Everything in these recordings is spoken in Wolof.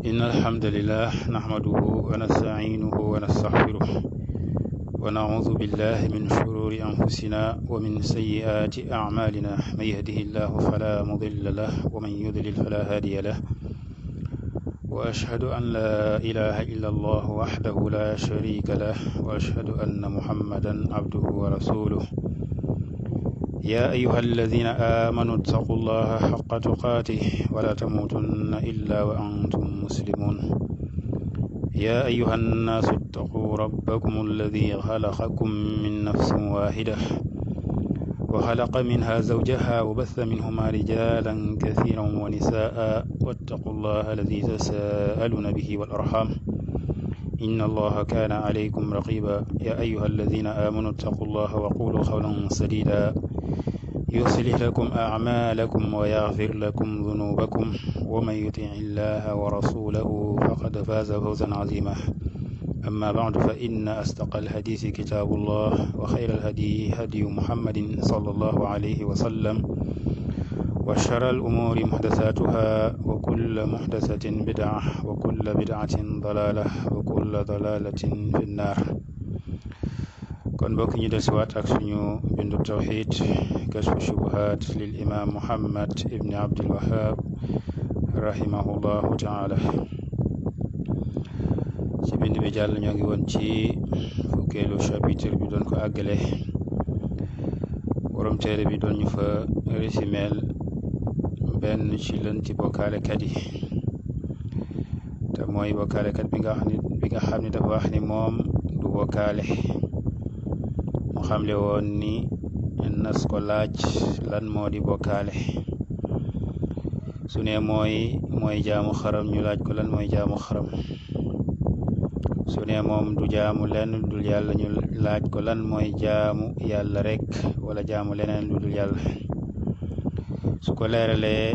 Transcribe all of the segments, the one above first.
إن الحمد لله نحمده ونستعينه ونستغفره ونعوذ بالله من شرور أنفسنا ومن سيئات أعمالنا من يهده الله فلا مضل له ومن يضلل فلا هادي له وأشهد أن لا إله إلا الله وحده لا شريك له وأشهد أن محمدا عبده ورسوله يا أيها الذين آمنوا اتقوا الله حق تقاته ولا تموتن إلا وأنتم مسلمون يا أيها الناس اتقوا ربكم الذي خلقكم من نفس واحدة وخلق منها زوجها وبث منهما رجالا كثيرا ونساء واتقوا الله الذي تساءلون به والأرحام إن الله كان عليكم رقيبا يا أيها الذين آمنوا اتقوا الله وقولوا قولا سديدا يصلح لكم أعمالكم ويغفر لكم ذنوبكم ومن يطع الله ورسوله فقد فاز فوزا عظيما أما بعد فإن أصدق الحديث كتاب الله وخير الهدي هدي محمد صلى الله عليه وسلم وشر الأمور محدثاتها وكل محدثة بدعة وكل بدعة ضلالة وكل ضلالة في النار kon bokk ñu dellusiwaat ak suñu bindu tawxid kashfu shubuhat lil imam Muhammad ibni Abdul Wahhab rahimahullahu taala ci bind bi jàll ñoo ngi woon ci fukkeelu chapitre bi doon ko àggale borom téere bi doon ñu fa résimeel benn ci lënti bokkaalekat yi te mooy bokkaalekat bi nga xam ni dafa wax ni moom du bokkaale xamle woon ni nas ko laaj lan moo di bokkaale su ne mooy jaamu xaram ñu laaj ko lan mooy jaamu xaram su ne moom du jaamu lenn lu dul yàlla ñu laaj ko lan mooy jaamu yàlla rek wala jaamu leneen lu dul yàlla su ko leeralee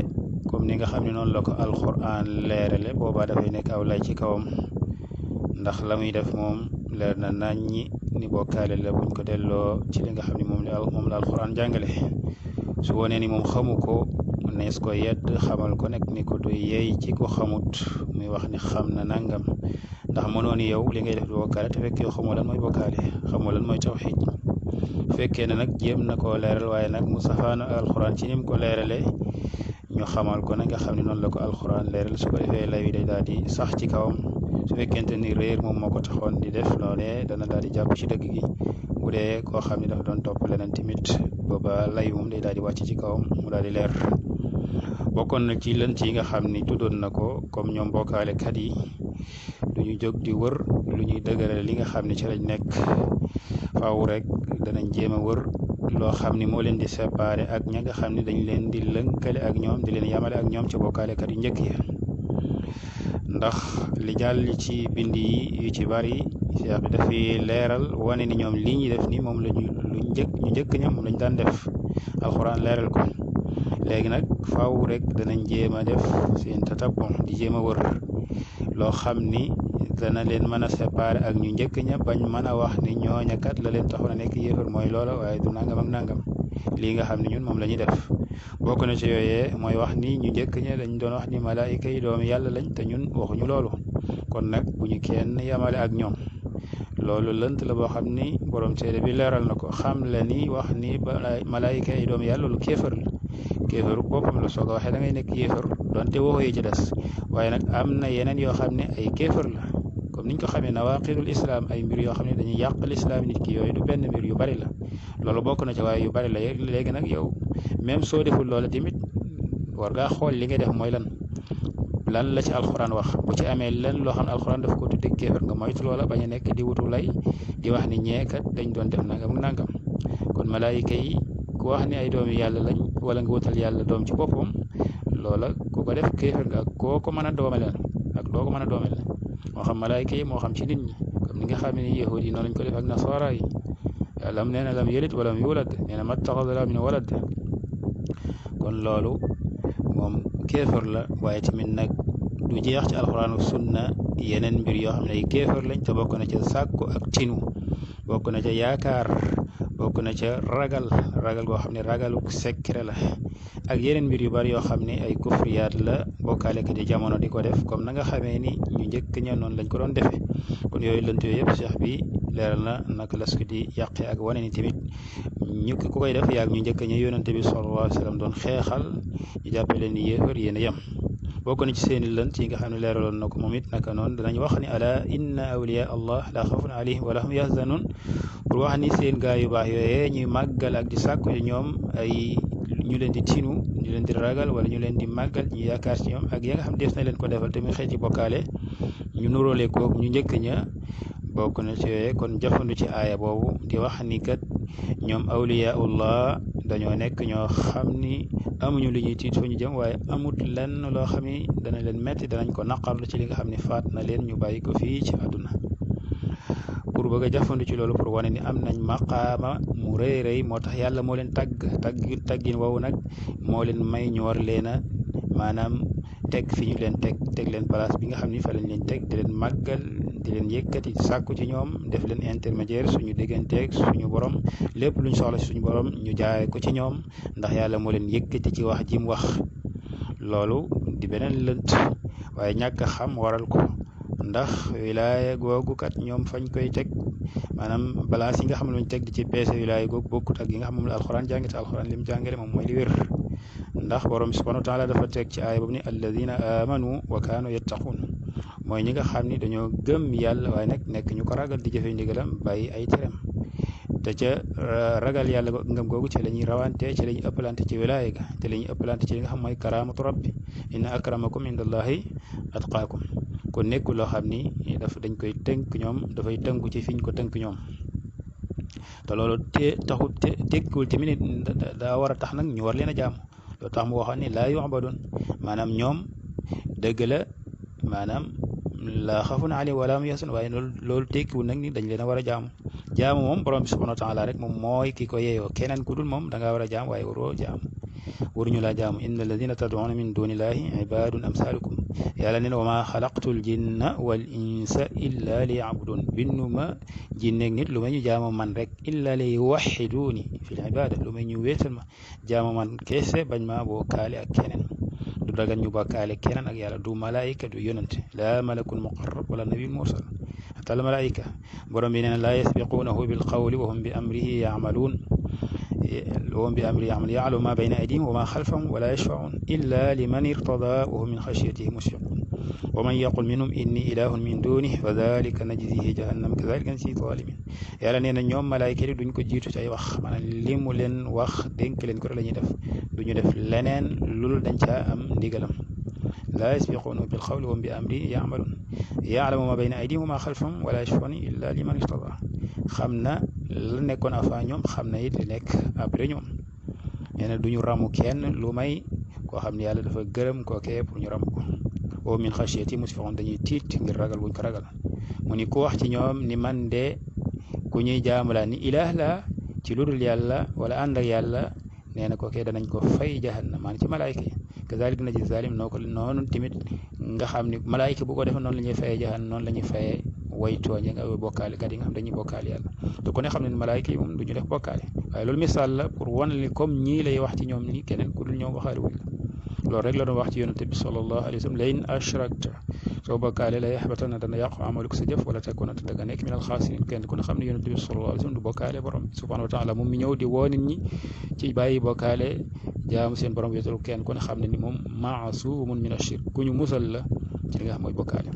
comme ni nga xam ne noonu la ko alquran leerale boobaa dafay nekk aw lay ci kawam ndax la muy def moom leer na naññi ni bokkaale la buñ ko delloo ci li nga xam ne moom la alxuraan jàngale su wonee ni moom xamu ko nees ko yedd xamal ko nekk ni ko du yey ci ko xamut muy wax ni xam na nangam ndax mënoo ni yow li ngay def du bokkaale te fekk yow xamoo lan mooy bokkaale xamoo lan mooy tawxiid fekkee ne nag jéem na koo leeral waaye nag mu safaana alxuraan ci ni mu ko leerale ñu xamal ko nag nga xam ne noonu la ko alxuraan leeral su ko defee lay wi day daal di sax ci kawam su fekkente ni réer moom moo ko taxoon di def loolee dana daal di jàpp ci dëgg gi bu dee koo xam ne dafa doon topp leneen tamit booba lay moom day daal di wàcc ci kawam mu daal di leer bokkoon na ci lënt yi nga xam ni tuddoon na ko comme ñoom bokkaalekat yi du ñu jóg di wër lu ñuy dëgëral li nga xam ne ci lañ nekk faaw rek danañ jéem a wër loo xam ni moo leen di séparé ak ña nga xam ne dañ leen di lënkale ak ñoom di leen yamale ak ñoom ci bokkaalekat yu njëkk yi ndax li jàll ci bind yi yu ci bari cheikh bi dafay leeral wane ni ñoom lii ñuy def ni moom la ñu njëkk ña moom lañ daan def alxuraan leeral ko léegi nag faaw rek danañ jéem a def seen tatabon di jéem a wër loo xam ni dana leen mën a séparer ak ñu njëkk ña bañ mën a wax ni ñooña kat la leen taxoon a nekk yéefar mooy loola waaye du nangam ak nangam lii nga xam ne ñun moom la ñuy def bokk na ci yooyee mooy wax ni ñu njëkk ña dañ doon wax ni malaayika yi doomi yàlla lañ te ñun waxuñu loolu kon nag bu ñu kenn yamale ak ñoom loolu lënt la boo xam ni borom téere bi leeral na ko xam la ni wax ni malaayika yi doomi yàlla lu kéefar la kéefaru boppam la soo ko waxee da ngay nekk yéefar donte waxoo yi ci des waaye nag am na yeneen yoo xam ne ay kéefar la comme niñ ko xamee nawaqidul islam ay mbir yoo xam ne dañuy yàq lislaam nit ki yooyu du benn mbir yu bari la loolu bokk na ci waaye yu bari la léegi nag yow même soo deful loola tamit war ngaa xool li ngay def mooy lan la ci alxuraan wax bu ci amee lenn loo xam ne alxuraan daf ko tudde kéefar nga moytu loola bañ a nekk di wutu lay di wax ni ñeekat dañ doon def nangam nangam kon malaayika yi ku wax ni ay doomi yàlla lañ wala nga wutal yàlla doom ci boppam loola ku ko def kéefar nga ak koo ko mën a doomeleel ak loo ko mën a doomeleel moo xam malaayika yi moo xam ci nit ñi comme ni nga xam ne yahud yi noonu lañ ko def ak nasara yi yàlla nee na lam yalid walam yulad nee na mattaxada lahu min walad kon loolu moom kéefar la waaye tamit nag du jeex ci alxuraan ak sunna yeneen mbir yoo xam ne ay kéefar lañ te bokk na ca sàkku ak tinu bokk na ca yaakaar bokk na ca ragal goo xam ne ragalu secret la ak yeneen mbir yu bari yoo xam ne ay kufriyaat la bokkaalekat yi jamono di ko def comme na nga xamee ni ñu njëkk ña noonu lañ ko doon defee kon yooyu lënt yooyu yëpp cheikh bi leeral na naka las ko di yàqee ak wane ni tamit ñu ku koy def yaag ñu njëkk ña yonante bi sallallahu alayhi wa sallam doon xeexal ñu jàppee leen ni yéefar yéen a yem bokk na ci seeni lënt yi nga xam ne leeraloon na ko moom it naka noonu danañ wax ni ala inna awliya allah la xawfun alayhim wala hum yahzanun pour wax ni seen gaa yu baax yooyee ñuy màggal ak di sàkku ñoom ay ñu leen di tinu ñu leen di ragal wala ñu leen di màggal ñu yaakaar ci ñoom ak ya nga xam des na leen ko defal te muy xeeti bokkaale ñu nuróole koog ñu njëkk ña bokk na ci yooyee kon jafandu ci aaya boobu di wax ni kat ñoom awliyaullah dañoo nekk ñoo xam ni amuñu lu ñuy tiit fa ñu jëm waaye amut lenn loo xam ni dana leen metti danañ ko naqarlu ci li nga xam ne faat na leen ñu bàyyi ko fii ci àdduna pour bëgg a jafandu ci loolu pour wane ni am nañ maqaama mu rëy rëy moo tax yàlla moo leen taggin woowu nag moo leen may ñu war leen a maanaam teg fi ñu leen teg leen place bi nga xam ni fa lañ leen teg di leen màggal di leen yëkkati sàkku ci ñoom def leen intermédiaire suñu digganteeg suñu borom lépp luñ soxla suñu borom ñu jaay ko ci ñoom ndax yàlla moo leen yëkkati ci wax ji mu wax loolu di beneen lënt waaye ñàkk a xam waral ko ndax wilaaya googu kat ñoom fañ koy teg maanaam balance yi nga xam ne luñ teg di ci peese wilaaya googu bokkut ak yi nga xam moom la alxuraan jàngi te alxuraan lim jàngale moom mooy li wér ndax borom bi subhanahu wa taala dafa teg ci aaya boobu ni alladina amanu wa kaanu yattaquun mooy ñi nga xam ni dañoo gëm yàlla waaye nag nekk ñu ko ragal di jëfe ndigalam bàyyi ay terem te ca ragal yàlla ngëm googu ci la ñuy rawante ci la ñuy ëppalante ci wilaaya ga te la ñuy ëppalante ci li nga xam mooy karaamatu rabbi inna akramakum indallahi atqaakum kon nekkul loo xam ni dañ koy tënk ñoom dafay tënku ci fiñ ko tënk ñoom te loolu tekkiwul tamit daa war a tax nag ñu war leen a jaamu loolu tax mu waxoon ni laa yu'badun maanaam ñoom dëgg la maanaam laa xafun alayhim wala hum yahzanun waaye loolu tekkiwul nag ni dañ leen a war a jaamu moom borom bi subhanahu wa taala rek moom mooy ki ko yeeyoo keneen ku dul moom da ngaa war a jaamu waaye waroo jaamu waruñu laa jaamu inna alladina tad'una min dunillahi ibadun amsalukum yàlla nee na wa maa xalaqtul jinna wal insa illa li yabudun binnuma jinneeg nit lu may ñu jaamu man rek illa li yuwaxiduuni fil ibada lu may ñu wéetal ma jaamu man keese bañ ma bokkaale ak keneen du dagan ñu bokkaale keneen ak yàlla du malaayika du yonante laa malakun muqarrab wala nabiyun mursal hatta al malaayika borom bi nee na laa yasbiquunahu bil qawli wa hum bi amrihi yamaluun وهم بأمر يعمل يعلم ما بين أيديهم وما خلفهم ولا يشفعون إلا لمن ارتضى وهم من خشيته مشفقون ومن يقل منهم إني إله من دونه فذلك نجزيه جهنم كذلك نجزي الظالمين yàlla nee na ñoom malaayka yi duñ ko jiitu ci ay wax maanaam li mu leen wax dénk leen ko la ñuy def duñu def leneen loolu dañ caa am ndigalam laa yasbiquunahu bil qawli wa hum bi amrihi ya'maluun ya'lamu ma bayna aydihim wa ma xalfahum wala yashfa'uuna illa liman irtadaa xam na la nekkoon avant ñoom xam na it li nekk après ñoom nee na duñu ramu kenn lu may koo xam ne yàlla dafa gërëm kookee pour ñu ramu ko wa min xasiyati musfiqun dañuy tiit ngir ragal buñ ko ragal mu ni ku wax ci ñoom ni man de ku ñuy jaamu laa ni ilaah la ci lu dul yàlla wala ànd ak yàlla nee na kookee danañ ko fay jahannam maanaam ci malaayka yi kazalik najzi zalim noonu tamit nga xam ni malaayka bu ko defee noonu la ñuy fayee jahannam noonu la ñuy fayee way tooñe nga bokkaale kat yi nga xam dañuy bokkaale yàlla te ku ne xam ne malaayka yi moom du ñu def bokkaale waaye loolu misaal la pour wan li comme ñii lay wax ci ñoom ni keneen ku dul ñoom waxaale wuñ la loolu rek la doon wax ci yonente bi sallallahu alayhi wa sallam la in ashrakta soo bokkaale la yaxbatanna dana yàqu amalu ko sa jëf wala tekkoon da nga nekk min al xaasirin kenn ku ne xam ne yonente bi sallallahu alayhi wa sallam du bokkaale borom subhanahu wa taala moom mi ñëw di woo nit ñi ci bàyyi bokkaale jaamu seen borom wéetal kenn ku ne xam ne ni moom maasumun min ashirk ku ñu musal la ci li nga xam mooy bokkaale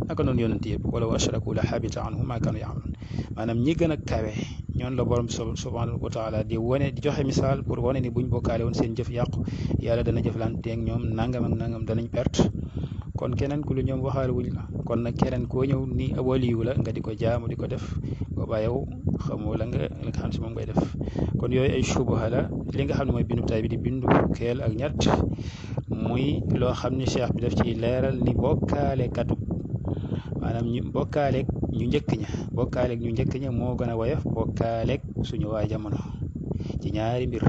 naka noonu yonent yëpp wala wa ashraku la xabita anhum ma kaanu yaamaluun maanaam ñi gën a kawe ñoon la borom subhanahu wa taala di wane di joxe misaal pour wane ni buñ bokkaale woon seen jëf yàqu yàlla dana jëflanteeg ñoom nangam ak nangam danañ perte kon keneen ku lu ñoom waxaale wuñ la kon nag keneen koo ñëw ni waliyu la nga di ko jaamu di ko def boobaa yow xamoo la nga xam si moom ngay def kon yooyu ay subaha la li nga xam ne mooy bindu tay bi di bindu fukkeel ak ñett muy loo xam ne cheikh bi daf ci leeral ni bokkaale katu maanaam ñu bokkaaleeg ñu njëkk ña moo gën a woyof bokkaaleeg suñu waa jamono ci ñaari mbir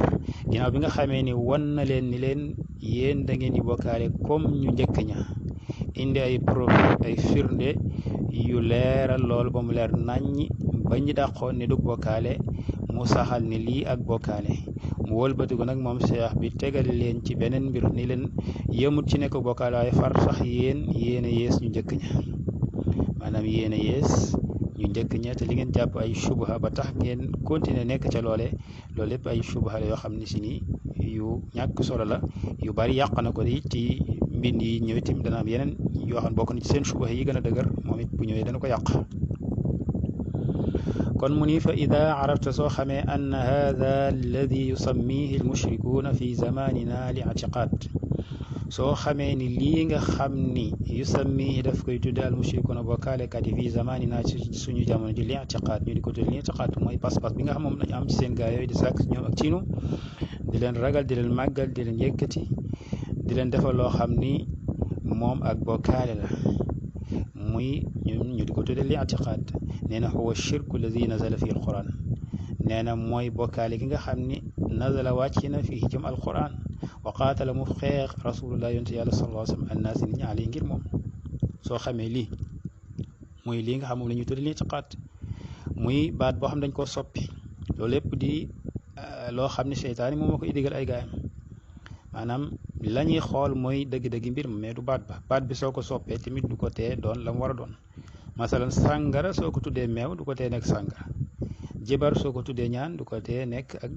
ginnaaw bi nga xamee ni wan na leen ni leen yéen da ngeen di bokkaale comme ñu njëkk ña indi ay preuve ay firnde yu leeral loolu ba mu leer naññi ba ñu dàqoon ni du bokkaale mu saxal ni lii ak bokkaale mu wëlbatiku nag moom cheikh bi tegal leen ci beneen mbir ni leen yëmut ci nekk bokkaale waaye far sax yéen yéen a yées ñu njëkk ña maanaam yéen a yées ñu njëkk ña te li ngeen jàpp ay shubha ba tax ngeen continuer nekk ca loole loolu lépp ay shubha la yoo xam ne si ni yu ñàkk solo la yu bari yàq na ko di ci mbind yi ñëw itam dana am yeneen yoo xam ne bokk na ci seen shubha yi gën a dëgër moom it bu ñëwee dana ko yàq kon mu ni fa ida arafta soo xamee ann hada alladi yusammihi almushrikuuna fi zamanina li atiqaad soo xamee ni lii nga xam ni yusammihi daf koy tudde almushrikuuna bokkaalekat yi fi zamanina ci suñu jamono ji li atiqaad ñu di ko tudde li atiqaad mooy pas-pas bi nga xam moom lañu am ci seen gaa yooyu di sàkk ñoom ak ciinu di leen ragal di leen màggal di leen yëkkati di leen defal loo xam ni moom ak bokkaale la muy ñu di ko tudde li atiqaad nee na huwa shirku alladi nazala fi alquran nee na mooy bokkaale gi nga xam ni nazala wàcc na fii jëm alquran wa qaatala mu xeex rasulullah yonte yàlla sallallahu alayhi wa sallam annaasi nit ñi ali ngir moom soo xamee lii muy lii nga xam moom la ñuy tudde li atiqaad muy baat boo xam dañ koo soppi loolu lépp di loo xam ne seytaani moom moo ko digal ay gaayam maanaam la ñuy xool mooy dëgg-dëgg mbir ma mais du baat bi soo ko soppee tamit du ko tee doon la mu war a doon masalan sàngara soo ko tuddee meew du ko tee nekk sàngara jibar soo ko tuddee ñaan du ko tee nekk ak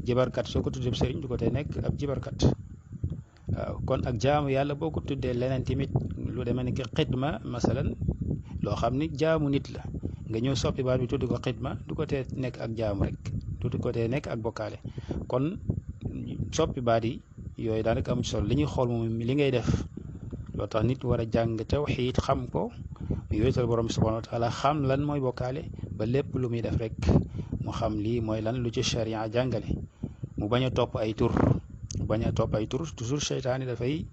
jibarkat soo ko tuddee sëriñ du ko tee nekk ab jibarkat waaw kon ak jaamu yàlla boo ko tuddee leneen tamit lu demee ni ki xidma masalan loo xam ni jaamu nit la nga ñëw soppi baat bi tudd ko xidma du ko tee nekk ak jaamu rek du ko tee nekk ak bokkaale kon soppi baat yi yooyu daanaka amu ci solo li ñuy xool moom li ngay def loo tax nit war a jàng tawxiid xam ko mu wéetal borom bi subhanahu wa taala xam lan mooy bokkaale ba lépp lu muy def rek mu xam lii mooy lan lu ci sharia jàngale mu bañ a topp ay tur toujours seytaane dafay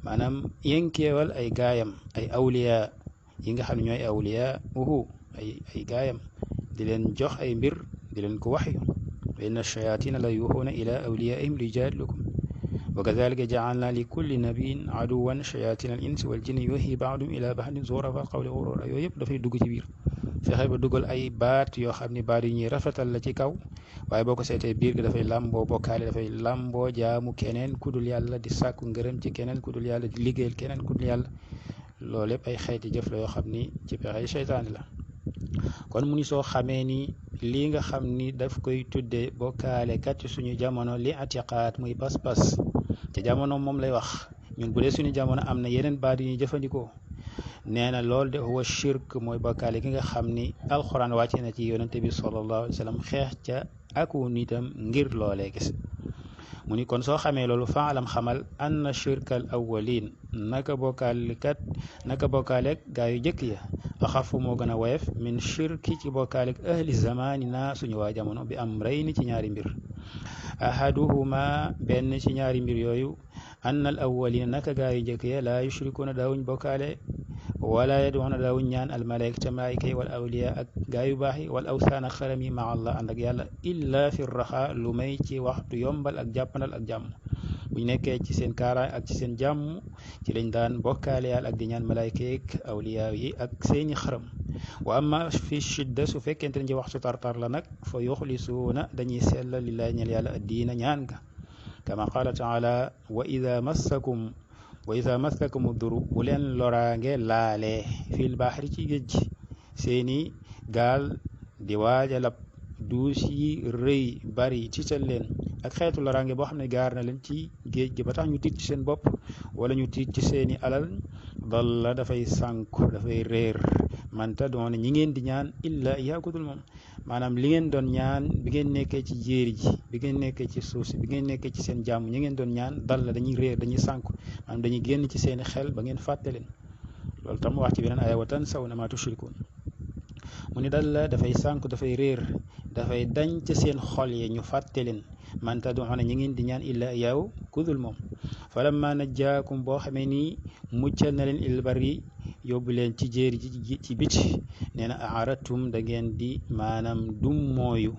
maanaam yënkeewal ay gaayam ay awliya yi nga xam ne ñooy awliya ay gaayam di leen jox ay mbir di leen ko waxyu wa inna shayatina la yuuxuuna ila awliyaihim li yujaadilukum wa kadalika jaalna li kulli nabiyin aduwan shayatina al insi wal jinni yuuxi baadum ila baadin zuura fa qawli gurura yooyu yëpp dafay dugg ci biir fexe ba dugal ay baat yoo xam ne baat yu ñuy rafetal la ci kaw waaye boo ko seetee biir gi dafay làmboo bokkaale dafay làmboo jaamu keneen kudul yàlla di sàkku ngërëm ci keneen kudul yàlla di liggéeyal keneen kudul yàlla loolu yëpp ay xeeti jëf la yoo xam ni ci pexey seytaane la kon mu ni soo xamee ni lii nga xam ni daf koy tuddee bokkaale kat ci suñu jamono li atiqaat muy pas-pas te jamono moom lay wax ñun bu dee suñu jamono am na yeneen baat yu ñuy jëfandikoo nee na loolu de huwa shirk mooy bokkaale gi nga xam ni alxuraan wàcce na ci yonente bi sallallahu alayhi wa sallam xeex ca aku nitam ngir loolee gis mu ni kon soo xamee loolu faalam xamal anna shirka al awwalin naka bokkaaleeg gaa yu jëkk ya axafu moo gën a woyof min shirki ci bokkaaleeg ahli zamanina suñu waa jamono bi am rey ni ci ñaari mbir ahaduhuma benn ci ñaari mbir yooyu anna al awwalina naka gaa yu jëkk ya laa yushrikuuna daawuñ bokkaale wala yad'uuna daawuñ ñaan al malaikata malaayika yi wal awliya ak gaa yu baax yi wal awsaan ak xaram yi ma allah ànd ak yàlla illa fi raxa lu may ci waxtu yombal ak jàppandal ak jàmm buñ nekkee ci seen kaaraay ak ci seen jàmm ci lañ daan bokkaale yàlla ak di ñaan malaayika yi ak awliya yi ak seeni xaram wa amma fi shidda su fekkente ne ci waxtu tartar la nag fa yuxlisuuna dañuy sellal lillahi ñeel yàlla diina ñaan ga kama qaala taala wa ida massakum duru bu leen loraange laalee fil baxri ci géej gi seeni gaal di waaja lab duus yi rëy bari tiital leen ak xeetu loraange boo xam ne gaar na leen ci géej gi ba tax ñu tiit ci seen bopp wala ñu tiit ci seeni alal dalla dafay sànku dafay réer man tad'uuna ñi ngeen di ñaan illa iyaakudul moom maanaam li ngeen doon ñaan bi ngeen nekkee ci jéeri ji bi ngeen nekkee ci suuf si bi ngeen nekkee ci seen jàmm ñi ngeen doon ñaan dalla dañuy réer dañuy sànku maanaam dañuy génn ci seeni xel ba ngeen fàtte leen loolu tam wax ci beneen aaya wa tansawna maa tushrikuun mu ni dalla dafay sànku dafay réer dafay dañ ci seen xol yi ñu fàtte leen man tad'uuna ñi ngeen di ñaan illa iyaahu kudul moom falamma najjaakum boo xamee ni muccal na leen il barri yóbbu leen ci jéeri ji ci biti nee na aaratum da ngeen di maanaam dummooyu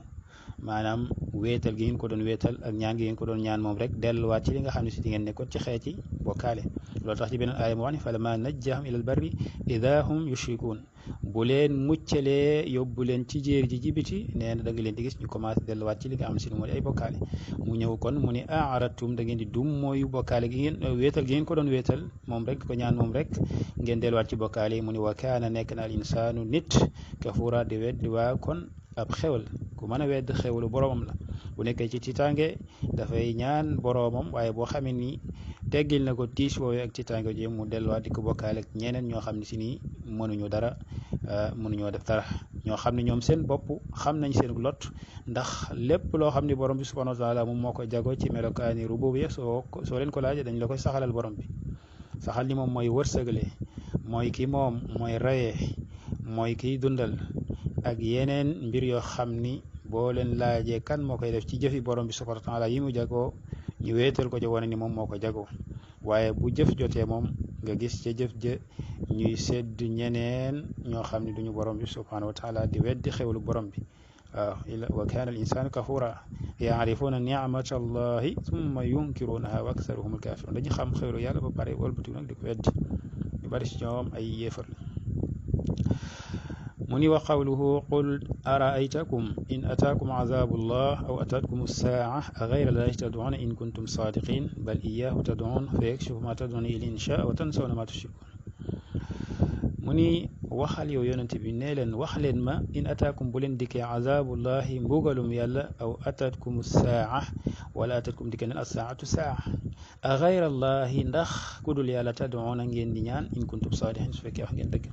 maanaam wéetal gi ngeen ko doon wéetal ak ñaan gi ngeen ko doon ñaan moom rek delluwaat ci li nga xam ne si di ngeen nekkoon ci xeeti bokkaale loolu tax ci beneen aaya mu wax ne falammaa najjaahum ilal barri idaa hum yushrikuun bu leen muccalee yóbbu leen ci jéer ji jibiti nee na da nga leen di gis ñu commencé delluwaat ci li nga xam si ne moo di ay bokkaale mu ñëw kon mu ne a'radtum da ngeen di dum mooy bokkaale gi ngeen wéetal gi ngeen ko doon wéetal moom rek ko ñaan moom rek ngeen delluwaat ci bokkaale yi mu ne wa kaana nekk na al insaanu nit kafuura di weddi waa kon ab xewal ku mën a wedd xewalu boroomam la bu nekkee ci tiitaange dafay ñaan boroomam waaye boo xamee ni teggil na ko tiis woowu ak tiitaange ji mu delluwaat di ko bokkaale ak ñeneen ñoo xam ne si nii mënuñu dara mënuñoo def dara ñoo xam ne ñoom seen bopp xam nañ seen lot ndax lépp loo xam ne borom bi subhanahu wa taala moom moo ko jago ci melokaani rububiyya soo leen ko laajee dañ la koy saxalal borom bi saxal ni moom mooy wërsëgale mooy ki moom mooy rayee mooy kiy dundal ak yeneen mbir yoo xam ni boo leen laajee kan moo koy def ci jëfi borom bi subhanahu wa taala yi mu jagoo ñu wéetal ko ci wane ni moom moo ko jagoo waaye bu jëf jotee moom nga gis ca jëf ja ñuy sedd ñeneen ñoo xam ne duñu borom bi subhanahu wa taala di weddi xewlu borom bi waaw wa kaana al insaanu kafuura yaarifuuna nicmata allahi summa yunkiruunaha wa aksaruhum alkaafiruun dañu xam xewlu yàlla ba pare walbatiku nag di ko weddi ñu bari si ñoom ay yéefar mu ni wa qawluhu qul araaytakum in ataakum azaabu llah aw ataatkum assaaca a gayra llahi tadcuuna in kuntum saadiqin bal iyaahu tadcuun fa yakshifu ma tadcuuna il inshaa wa tansawna ma tushrikuun mu ni waxal yow yonente bi nee leen wax leen ma in ataakum bu leen dikkee azaabullahi mbugalum yàlla aw ataatkum assaaca wala ataatkum dikkee leen assaacatu saaca a gayra llahi ndax ku dul yàlla tadcuuna ngeen di ñaan in kuntum saadiqin su fekkee wax ngeen dëgg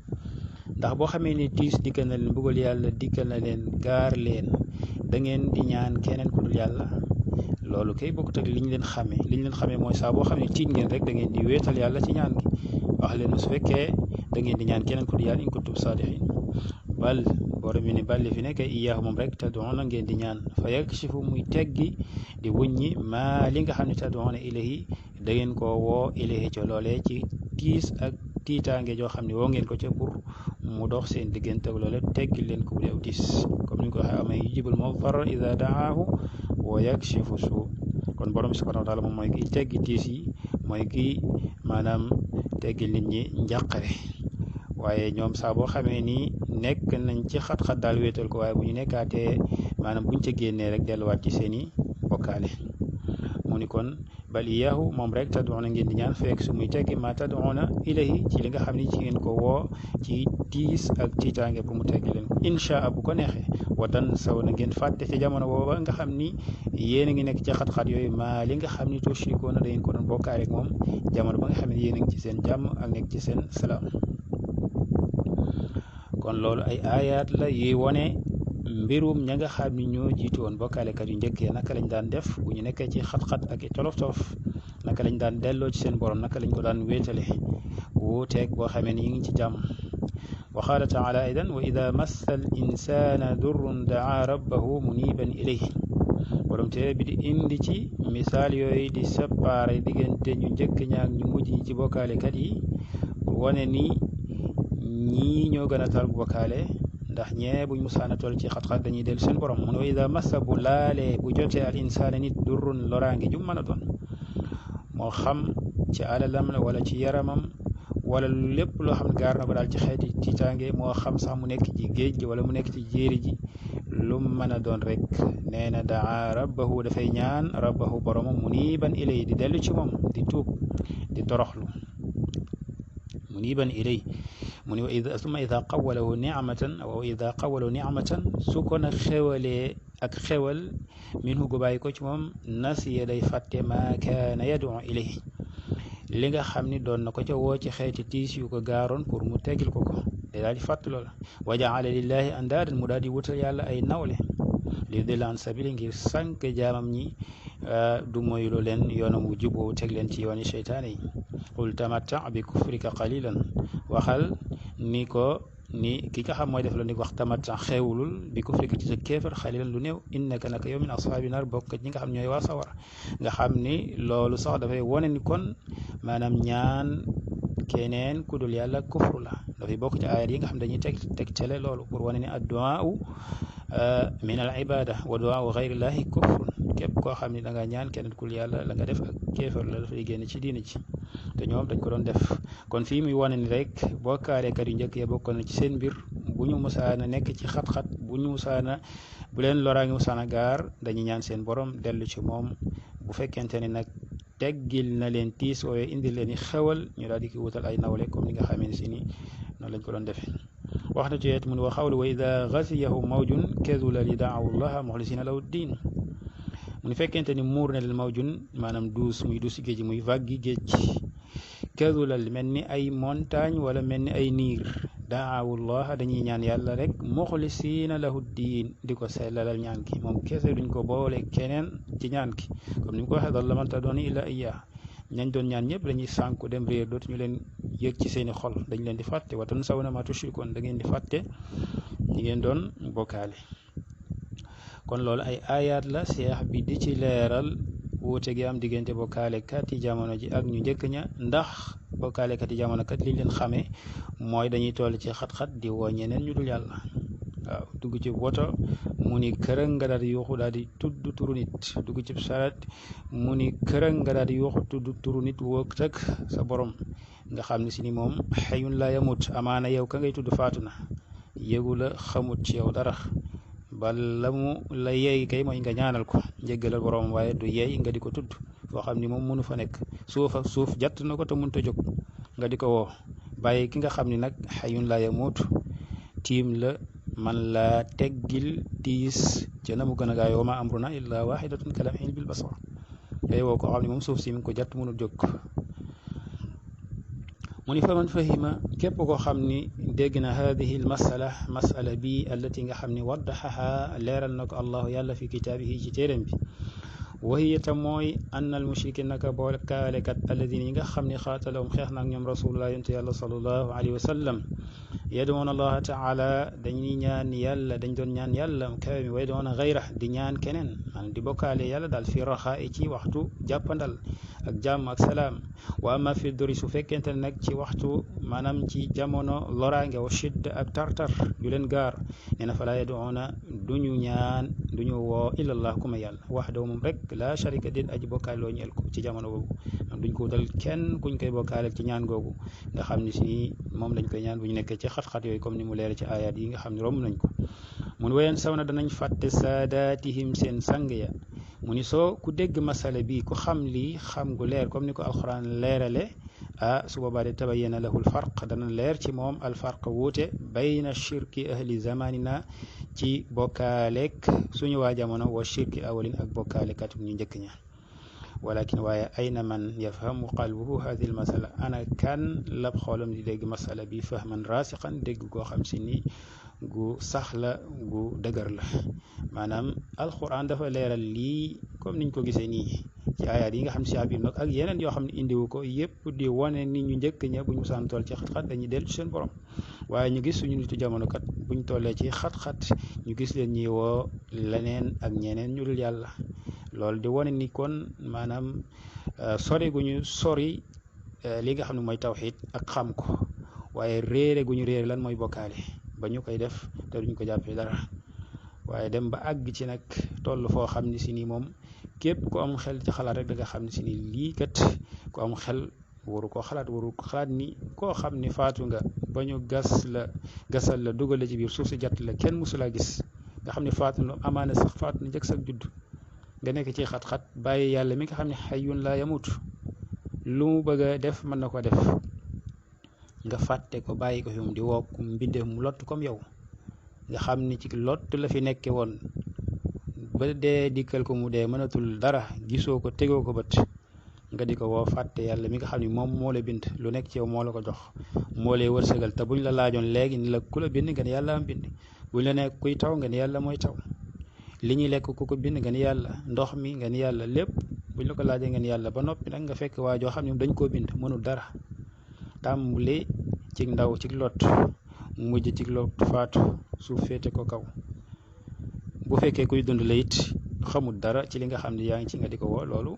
ndax boo xamee ni tiis dikkal na leen bëggal yàlla dikkal na leen gaar leen da ngeen di ñaan keneen ku dul yàlla loolu kay bokkut ak li ñu leen xamee mooy saa boo xam ne tiit ngeen rek da ngeen di wéetal yàlla ci ñaan gi wax leen su fekkee da ngeen di ñaan keneen ku dul yàlla in kuntum saadiqin bal borom bi ne balli fi nekk iyaahu moom rek tad'uuna ngeen di ñaan fa yakshifu muy teggi di wuññi maa li nga xam ne tad'uuna ilayhi da ngeen koo woo ilayhi ca loolee ci tiis ak tiitaange joo xam ne woo ngeen ko ca pour mu dox seen diggante ak loole teggil leen ko bu dee aw tiis comme ni ñu ko waxee amay yujibul mudtarra ida daahu wa yakshifu suu kon borom bi subhanahu wa taala moom mooy ki teggi tiis yi mooy ki maanaam teggil nit ñi njàqare waaye ñoom saa boo xamee ni nekk nañ ci xat-xat daal wéetal ko waaye bu ñu nekkaatee maanaam buñ ca génnee rek delluwaat ci seen i bokkaale mu ni kon bal iyaahu moom rek tad'uuna ngeen di ñaan fekk su muy teggi ma tad'uuna ilayhi ci li nga xam ni ci ngeen ko woo ci tiis ak tiitaange pour mu teggi leen ko inchaa bu ko neexee watan saw na ngeen fàtte ci jamono booba nga xam ni yéen a ngi nekk ci xat-xat yooyu maa li nga xam ni tushrikuuna da ngeen ko doon bokkaale ak moom jamono ba nga xam ne yéen a ngi ci seen jàmm ak nekk ci seen salaam kon loolu ay aayaat la yuy wone mbirum ña nga xam ni ñoo jiitu woon bokkaalekat yu njëkkee naka lañ daan def bu ñu nekkee ci xat-xat ak i tolof-tolof naka lañ daan delloo ci seen borom naka lañ ko daan wéetale wuuteeg boo xamee ni ñu ngi ci jàmm wa qaala taala aidan wa ida massa al insana durrun daa rabbahu muniban ilayhi borom téere bi di indi ci misaal yooyu di séparé diggante ñu njëkk ñaak ñu mujj ñi ci bokkaalekat yi wane ni ñii ñoo gën a tar bokkaale ndax ñee buñ musaana toll ci xat-xat dañuy dellu seen borom mu ne wa ida massa bu laalee bu jotee al insaana nit durrun loraange ju mën a doon moo xam ci alalam la wala ci yaramam wala lépp loo xam ne gaar na ko daal ci xeeti tiitaange moo xam sax mu nekk ci géej gi wala mu nekk ci jéeri ji lu mën a doon rek nee na daa rabbahu dafay ñaan rabbahu boromam muniban ilay di dellu ci moom di tuub di toroxlu muniban ilay mu ni wa ida summa ida qawalahu nicmatan aw ida qawalahu nicmatan su ko nag xewalee ak xewal minhu gu bàyyi ko ci moom nasiya day fàtte ma kaana yad'u ilayhi li nga xam ni doon na ko ca woo ci xeeti tiis yu ko gaaroon pour mu teggil ko ko day daal di fàtt loola wa jaala lillahi andaadan mu daal di wutal yàlla ay nawle li dilla an sabili ngir sànk jaamam ñi du moylu leen yoonam wu juboo teg leen ci yooni seytaane yi qul tamatta bi kufrika qalilan waxal ni ko ni ki nga xam mooy def la ni wax tamatta xewlul bi kufrika ci sa kéefar xalilan lu néew innaka naka yow min ashaabi naar bokk ñi nga xam ñooy waa sawara nga xam ni loolu sax dafay wone ni kon maanaam ñaan keneen ku dul yàlla kufru la dafay bokk ci aayat yi nga xam dañuy teg cele loolu pour wane ni addu'a min al ibada wa du'a ghayrillahi kufrun képp koo xam ni da nga ñaan keneen ku dul yàlla la nga def ak kéefar la dafay génn ci diina ci te ñoom dañ ko doon def. kon fii muy wane ni rek bokkaalekat yu njëkk ya bokkoon na ci seen mbir bu ñu musaana nekk ci xat-xat bu leen loraange musaana gaar dañuy ñaan seen borom dellu ci moom. bu fekkente ni nag teggil na leen tiis ooye indi leen i xewal ñu daal di ko wutal ay nawle comme ni nga xamee si ni noonu lañ ko doon defee. wax na ci it mu ne wa xawlu wa ida gasiyahu mawjun kadula li daawu llaha muxlisina lahu diin mu ni fekkente ni muur na leen mawjun maanaam duus muy duusi géej muy vague géej kadulal mel ni ay montagne wala mel ni ay niir daawu llaha dañuy ñaan yàlla rek muxlisina lahu diin di ko sellalal ñaan ki moom kese duñ ko boole keneen ci ñaan ki comme ni mu ko waxee dalla man tad'uuna illaa iyyaahu ñañ doon ñaan ñëpp dañuy sànku dem réer dootuñu leen yëg ci seeni xol dañ leen di fàtte wa tansawna maa tushrikuun da ngeen di fàtte ñi ngeen doon bokkaale. kon loolu ay ayaat la seex bi di ci leeral wuute gi am diggante bokkaalekat yi jamono ji ak ñu njëkk ña ndax bokkaalekat yi jamono kat liñ leen xamee mooy dañuy toll ci xat-xat di woo ñeneen ñu dul yàlla. waaw dugg ci woto mu ni kërëng nga daal di yuuxu daal di tudd turu nit dugg ci saret mu ni kërëng nga daal di yuuxu tudd turu nit woog tëg sa borom nga xam ne si ni moom xëyun laa yamut amaana yow ka ngay tudd faatu na yëgu la xamut ci yow dara ba la mu la yeey kay mooy nga ñaanal ko njéggalal borom waaye du yeey nga di ko tudd foo xam ni moom mënu fa nekk suuf ak suuf jatt na ko te mënut a jóg nga di ko woo bàyyi ki nga xam ni nag xëyun laa yamut tiim la man laa teggil tiis ca na mu gën a gaay wa ma amruna illa waxidatun kalamhin bil basar day woo ko xam ne moom suuf si mi ngi ko jatt mënul jóg. mu ni fa man fahima képp koo xam ni dégg na hadihi al masala bi allati nga xam ni waddaxaha leeral na ko allahu yàlla fi kitaabihi ci téeréem bi wa hiya ta mooy anna al mushrikin naka bokkaalekat alladina yi nga xam ni xaatalahum xeex naak ñoom rasulullah yonte yàlla sallallahu alayhi wa sallam yad'uuna allaha taala dañuy ñaan yàlla dañ doon ñaan yàlla kawe mi way doona gayra di ñaan keneen maanaam di bokkaale yàlla daal fi raxaa ci waxtu jàppandal ak jàmm ak salaam wa amma fi dori su fekkente ne nag ci waxtu maanaam ci jamono loraange wa shidd ak tartar ju leen gaar nee na falaa yad'uuna duñu ñaan duñu woo illallah ku ma yàlla waxdahu moom rek la sharika déet aji bokkaale loo ñeel ko ci jamono boobu duñ ko wutal kenn kuñ koy bokkaale ci ñaan googu nga xam ni si moom lañ koy ñaan bu ñu nekkee ci xat-xat yooyu comme ni mu leer ci ayaat yi nga xam ne romb nañ ko mun wayen saw na danañ fàtte saadaatihim seen sang ya mu ni soo ku dégg masala bi ku xam lii xam gu leer comme ni ko alquran leerale su boobaa de tabayyana lahu alfarq dana leer ci moom alfarq wuute bayna shirki ahli zamanina ci bokkaaleek suñu waa jamono wa shirki awalin ak bokkaalekat ñu njëkk ña walakin waaye ayna man yafhamu qalbuhu hadihi almasala ana kan lab xoolam di dégg masala bi fahman rasiqan dégg goo xam si ni gu sax la gu dëgër la maanaam alquran dafa leeral lii comme niñ ko gisee nii ci ayaat yi nga xam ne si biir nag ak yeneen yoo xam ne indiwu ko yëpp di wane ni ñu njëkk ña bu ñu musaan toll ci xat-xat dañuy dellu ci seen borom waaye ñu gis suñu nitu jamono kat buñ tollee ci xat-xat ñu gis leen ñuy woo leneen ak ñeneen ñu dul yàlla loolu di wane ni kon maanaam sori gu ñu sori li nga xam ne mooy tawxiid ak xam ko waaye réere gu ñu réere lan mooy bokkaale ba ñu koy def te duñ ko jàppee dara waaye dem ba àgg ci nag toll foo xam ni si ni moom képp ku am xel ci xalaat rek da nga xam ne si ni lii kat ku am xel waru ko xalaat ni koo xam ni faatu nga ba ñu gasal la dugal la ci biir suuf si jatt la kenn mësulaa gis nga xam ne faatu na amaana sax faatu na njëkk sax judd nga nekk ci xat-xat bàyyi yàlla mi nga xam ne xayyun laa yamut lu mu bëgg a def mën na ko def nga fàtte ko bàyyi ko fi moom di wokk mbindeef mu lott comme yow nga xam ni ci lott la fi nekke woon ba dee dikkal ko mu dee mënatul dara gisoo ko tegoo ko bët nga di ko woo fàtte yàlla mi nga xam ni moom moo la bind lu nekk ci yow moo la ko jox moo lay wërsëgal te buñ la laajoon léegi ni la ku la bind nga ne yàlla am bind buñ la nekk kuy taw nga ne yàlla mooy taw li ñuy lekk ku ko bind nga ni yàlla ndox mi nga ni yàlla lépp buñ la ko laajee nga ni yàlla ba noppi nag nga fekk waa joo xam ne dañ koo bind mënul dara tàmbali ci ndaw ci lot mujj ci lot faatu suuf féete ko kaw bu fekkee kuy dund la it xamul dara ci li nga xam ne yaa ngi ci nga di ko woo loolu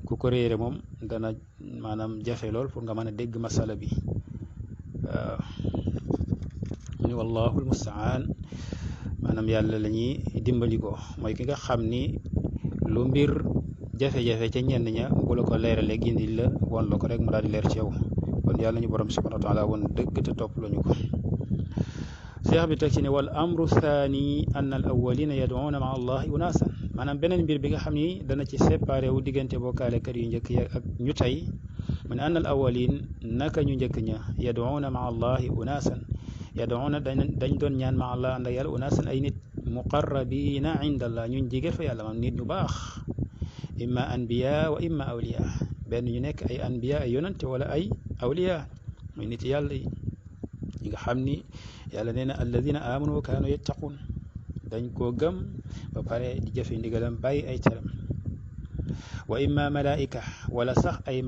ku ko réere moom dana maanaam jafe lool pour nga mën a dégg masala bi mu ni wallahu almustaan maanaam yàlla la ñuy dimbali ko mooy ki nga xam ni lu mbir jafe-jafe ca ñenn ña bu la ko leeralee gindi la won la ko rek mu daal di leer ci yow kon yàlla ñu borom subhanahu wa taala won dëgg te topp lañu ko cheikh bi teg ci ne wal amru thani anna al awwalina yad'una maa allahi unaasan maanaam beneen mbir bi nga xam ni dana ci séparé wu diggante bokkaalekat yu njëkk ya ak ñu tey mu ne anna al awwalin naka ñu njëkk ña yad'una maa allahi unaasan yad'una dañ doon ñaan maa allah ànd ak yàlla unaasan ay nit muqarrabina inda allah ñuñ jige fa yàlla maam nit ñu baax imma anbiya wa imma awliya benn ñu nekk ay anbiya ay yonante wala ay awliya muy nit yàlla yi ñi nga xam ni yàlla nee na alladina amanu wa kaanu yattaqun dañ koo gëm ba pare di jëfe ndigalam bàyyi ay teram wa imma malaika wala sax ay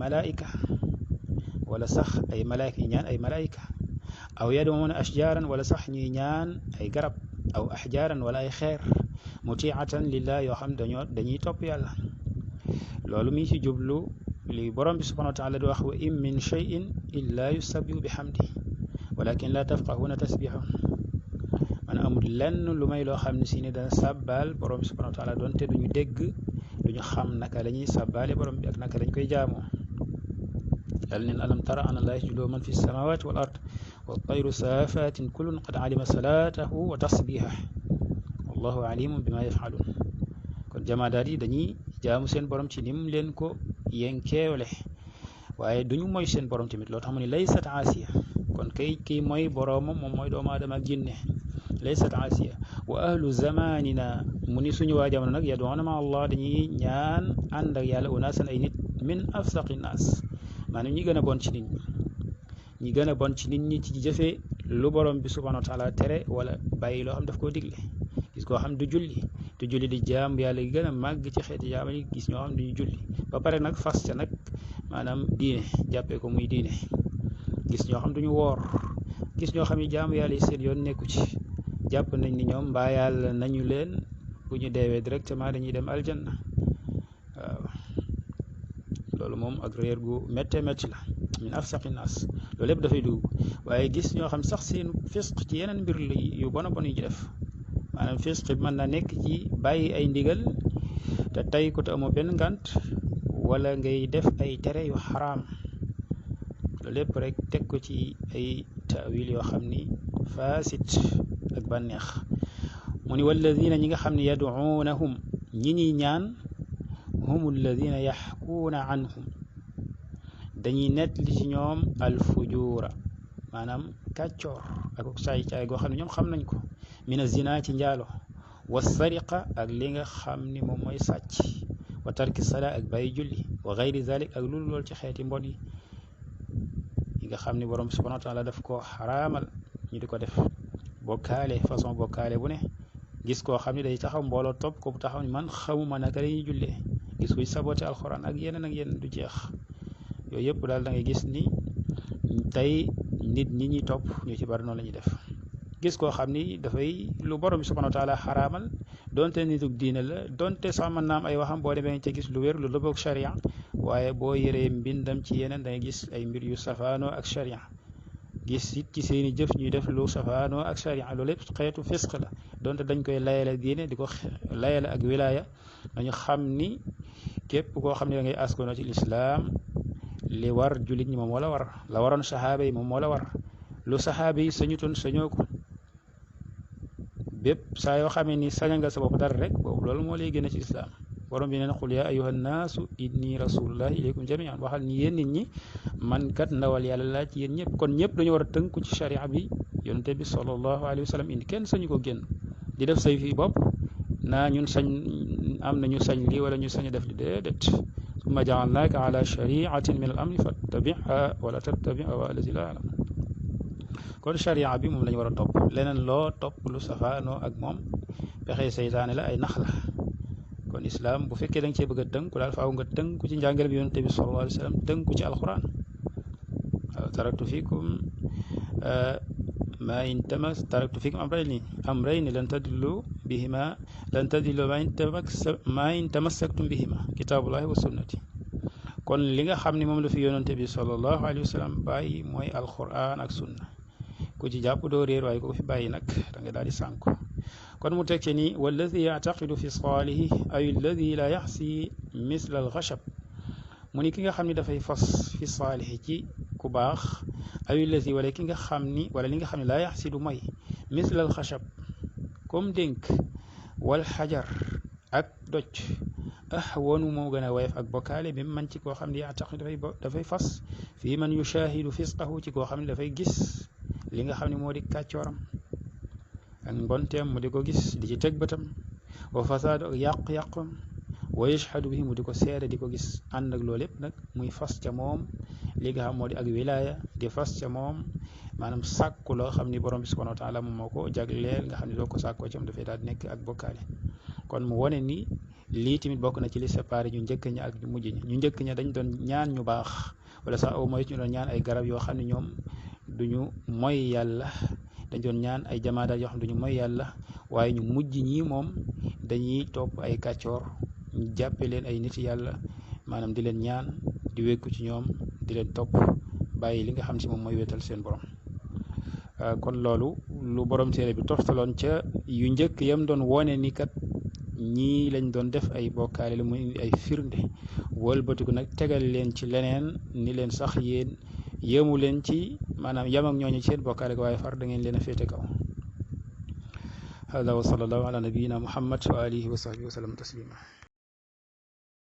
malaika yi ñaan ay malaika aw yad'una ashjaran wala sax ñuy ñaan ay garab aw ahjaaran wala ay xeer mutiatan lillah yoo xam dañuy topp yàlla loolu mi ci jublu li borom bi subhanahu wa taala di wax wa in min shay'in illa yusabbihu bihamdi walakin la tafqahuna tasbihahum man amul lenn lu may loo xam ne si ne dana sàbbaal borom bi subhanahu wa taala doonte duñu dégg duñu xam naka la ñuy sàbbaale borom bi ak naka lañ koy jaamoo yàlla neen alam tara ana allaha yasjudu man fi samawati wal ard wa tayru saafatin kullun qad alima salatahu wa tasbihah wallahu alimun bima yafalun kon jamaadaat yi dañuy jaamu seen borom ci nim leen ko yenkeewle waaye duñu moy seen borom tamit loo tax mu ne laysat aasiya kon kii mooy boroomam moom mooy doomu aadama ak jinne laysat aasiya wa ahlu zamanina mu ni suñu waa jamono nag yad'una ma allah dañuy ñaan ànd ak yàlla unaasan ay nit min afsaqi naas maanaam ñi gën a bon ci nit ñi ci jëfe lu borom bi subhanahu wa taala tere wala bàyyi loo xam daf koo digle gis koo xam du julli di jaam yàlla gi gën a màgg ci xeeti jaam yi gis ñoo xam duñu julli ba pare nag fas ca nag maanaam diine jàppee ko muy diine gis ñoo xam duñu woor gis ñoo xam ne jaamu yàlla yi seen yoon nekku ci jàpp nañ ni ñoom mbaa yàlla nañu leen bu ñu deewee directement dañuy dem aljanna waaw loolu moom ak réer gu méttee métti la min afsaqi naas loolu lépp dafay dugg waaye gis ñoo xam sax seen fisq ci yeneen mbir la yu bon a bon yu ñu def maanaam fisq mën na nekk ci bàyyi ay ndigal te tey ko te amoo benn ngànt wala ngay def ay tere yu xaraam loolu lépp rek teg ko ci ay taawil yoo xam ni faasit ak bànneex mu ni walladina ñi nga xam ne yad'unahum ñi ñuy ñaan hum alladina yaxkuuna anhum dañuy nett li ci ñoom alfujuura maanaam kàccoor ak caay-caay goo xam ne ñoom xam nañ ko mina zina ci njaalo wa sariqa ak li nga xam ni moom mooy sàcc wa tarki salaa ak bàyyi julli wa gayri zalik ak loolu lool ci xeeti mbon yi nga xam ni borom subhanahu wa taala daf ko xaraamal ñu di ko def bokkaale façon bokkaale bu ne gis koo xam ne day taxaw mbooloo topp ko bu taxaw ni man xamuma naka lañuy jullee gis kuy saboté alxuraan ak yeneen du jeex yooyu yëpp daal da ngay gis ni tey nit ñi ñuy topp ñu ci bari noonu la ñuy def gis koo xam ni dafay lu borom bi subhanahu wa taala xaraamal donte nitug diine la donte sax mën naa am ay waxam boo demee ca gis lu wér lu lëboog sharia waaye boo yëree mbindam ci yeneen da ngay gis ay mbir yu safaanoo ak sharia gis it ci seeni jëf ñuy def lu safaanoo ak sharia loolu lépp xeetu fisq la donte dañ koy layale diine di ko layale ak wilaya dañu xam ni képp koo xam ne da ngay askono ci lislaam li war jullit ñi moom moo la war la waroon saxaaba yi moom moo la war lu saxaaba yi sañutoon sañoo ko bépp saa yoo xamee ni saña nga sa bopp dara rek boobu loolu moo lay génne ci lislaam borom bi nee na qul yaa ayyuhan naasu inni rasulullahi ilaykum jamian waxal ni yéen nit ñi man kat ndawal yàlla laa ci yéen ñëpp kon ñëpp dañu war a tënku ci sharia bi yonente bi sallallahu alayhi wa sallam indi kenn sañu ko génn di def say fii bopp naa ñun sañ am nañu sañ lii wala ñu sañ def li déedéet summa jaalnaaka ala shariatin min al amri fattabiha wala tattabi awa allazi la alam kon sharia bi moom lañu war a topp leneen loo topp lu safaanoo ak moom pexe seytaane la ay nax la kon islam bu fekkee da nga cee bëgg a tënku daal faaw nga tënku ci njàngale bi yonente bi sallallahu alayhi wa sallam tënku ci alquran waaw taraktu fikum taraktu fikum amrayni lan tadillu ma in tamassaktum bihima kitaabullahi wa sunnati kon li nga xam ne moom la fi yonente bi sallallahu alayhi wa sallam bàyyi mooy alquran ak sunna ku ci jàpp doo réer waaye ko fi bàyyi nag da nga daal di sànku kon mu tekki ni walladi yactaqidu fi saalihi ay alladi la yaxsi misla alxachab mu ni ki nga xam ni dafay fas fi saalixi ci ku baax awi lazi wala ki nga xam ni wala li nga xam ne laa yaxsidu mooy mislal xachab comme dénk wal xajar ak doj ahwanu moo gën a woyof ak bokkaale bi man ci koo xam ne yaataqi dafay fas fii man yushaahidu fisqahu ci koo xam ne dafay gis li nga xam ne moo di kàccooram ak mbonteem mu di ko gis di ci teg bëtam wa fasaadu ak yàq-yàqam wa yashhadu bihi mu di ko seede di ko gis ànd ak loolu lépp nag muy fas ca moom li nga xam moo di ak wilaaya di fas ca moom maanaam sàkku loo xam ni borom bi subhanahu wa taala moom moo ko jagleel nga xam ne doo ko sàkkoo ci moom dafay daal di nekk ak bokkaale kon mu wone ni lii tamit bokk na ci li séparé ñu njëkk ña ak ñu mujj ñi ñu njëkk ña dañ doon ñaan ñu baax wala sax au moins ñu doon ñaan ay garab yoo xam ne ñoom duñu moy yàlla dañ doon ñaan ay jamaadaat yoo xam ne duñu moy yàlla waaye ñu mujj ñi moom dañuy topp ay kàccoor ñu jàppe leen ay nit yàlla maanaam di leen ñaan di wékku ci ñoom di leen topp bàyyi li nga xam si moom mooy wéetal seen borom kon loolu lu borom téere bi toftaloon ca yu njëkk yam doon wone ni kat ñii lañ doon def ay bokkaale la mu indi ay firnde wëlbatiku nag tegal leen ci leneen ni leen sax yéen yéemu leen ci maanaam yam ak ñooñu ci seen bokkaale waaye far da ngeen leen a féete kaw hada wa sallallahu ala nabiyina muhammad wa alihi wa sahbihi wa sallam taslima